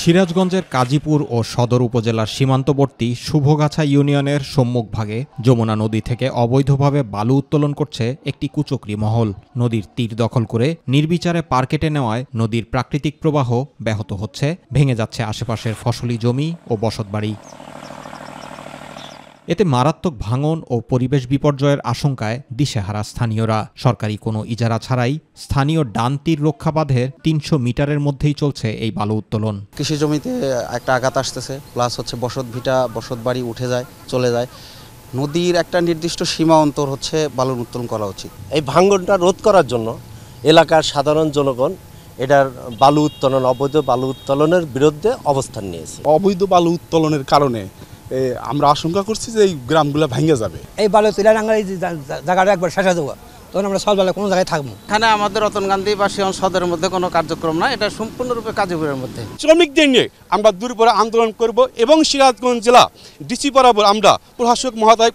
সিরাজগঞ্জের কাজীপুর ও সদর উপজেলার সীমান্তবর্তী শুভগাছা ইউনিয়নের সম্মুখভাগে যমুনা নদী থেকে অবৈধভাবে বালু উত্তোলন করছে একটি কুচক্রী মহল। নদীর তীর দখল করে নির্বিচারে পার কেটে নেওয়ায় নদীর প্রাকৃতিক প্রবাহ ব্যাহত হচ্ছে, ভেঙে যাচ্ছে আশেপাশের ফসলি জমি ও বসতবাড়ি। এতে মারাত্মক ভাঙন ও পরিবেশ বিপর্যয়ের আশঙ্কায় দিশেহারা স্থানীয়রা। সরকারি কোনো ইজারা ছাড়াই স্থানীয় ডান তীর রক্ষা বাঁধের ৩০০ মিটারের মধ্যেই চলছে এই বালু উত্তোলন। কৃষি জমিতে একটা আঘাত আসতেছে, প্লাস হচ্ছে বসত বাড়ি উঠে যায়, চলে যায়। নদীর একটা নির্দিষ্ট সীমা অন্তর হচ্ছে বালু উত্তোলন করা উচিত। এই ভাঙনটা রোধ করার জন্য এলাকার সাধারণ জনগণ এটার বালু উত্তোলন, অবৈধ বালু উত্তোলনের বিরুদ্ধে অবস্থান নিয়েছে। অবৈধ বালু উত্তোলনের কারণে আমরা আশঙ্কা করছি যে এই গ্রামগুলো ভেঙে যাবে। এই বালু তুলে রাঙার এই জায়গাটা একবার শেষে দেবো, তখন আমরা সকালবেলা কোনো জায়গায় থাকবো। এখানে আমাদের রতনগান্ধী বা শিয়ন সদরের মধ্যে কোনো কার্যক্রম না, এটা সম্পূর্ণরূপে কাজীপুরের মধ্যে। শ্রমিকদের নিয়ে আমরা দুর্বল আন্দোলন করব এবং সিরাজগঞ্জ জেলা ডিসি বরাবর আমরা প্রশাসক মহোদয়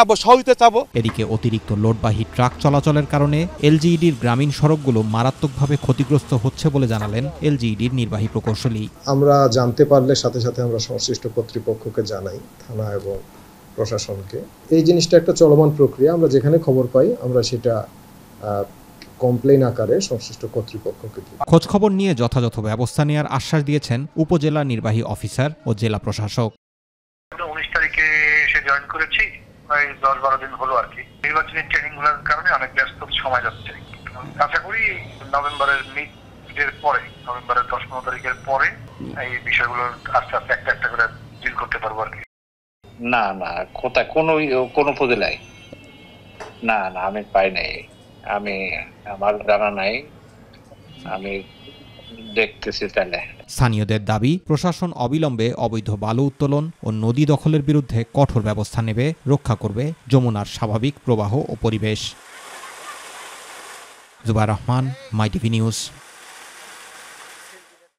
আমরা সহযোগিতা চাবো। এদিকে অতিরিক্ত লোডবাহী ট্রাক চলাচলের কারণে এলজিইডির গ্রামীণ সড়কগুলো মারাত্মকভাবে ক্ষতিগ্রস্ত হচ্ছে বলে জানালেন এলজিইডির নির্বাহী প্রকৌশলী। আমরা জানতে পারলে সাথে সাথে আমরা সংশ্লিষ্ট কর্তৃপক্ষকে জানাই, থানা এবং প্রশাসনকে। এই জিনিসটা একটা চলমান প্রক্রিয়া, আমরা যেখানে খবর পাই আমরা সেটা কমপ্লেইন আকারে সংশ্লিষ্ট কর্তৃপক্ষকে দিই। খোঁজখবর নিয়ে যথাযথ ব্যবস্থা নেওয়ার আশ্বাস দিয়েছেন উপজেলা নির্বাহী অফিসার ও জেলা প্রশাসক। 19 তারিখে এসে জয়েন করেছি, প্রায় 10-12 দিন হলো আর কি। নির্বাচনী ট্রেনিং গুলোর কারণে অনেক ব্যস্ত সময় যাচ্ছে। আশা করি নভেন্বরের মিডের পরে, নভেম্বরের 10-15 তারিখের পরে এই বিষয়গুলো আস্তে আস্তে একটা করে ডিল করতে পারবো আর কি। না কোথায় কোন উপজেলায় না আমি পাই নাই, আমার জানা নাই, আমি দেখতেছি। তাহলে স্থানীয়দের দাবি, প্রশাসন অবিলম্বে অবৈধ বালু উত্তোলন ও নদী দখলের বিরুদ্ধে কঠোর ব্যবস্থা নেবে, রক্ষা করবে যমুনার স্বাভাবিক প্রবাহ ও পরিবেশ। জুবাইর রহমান, মাই টিভি নিউজ।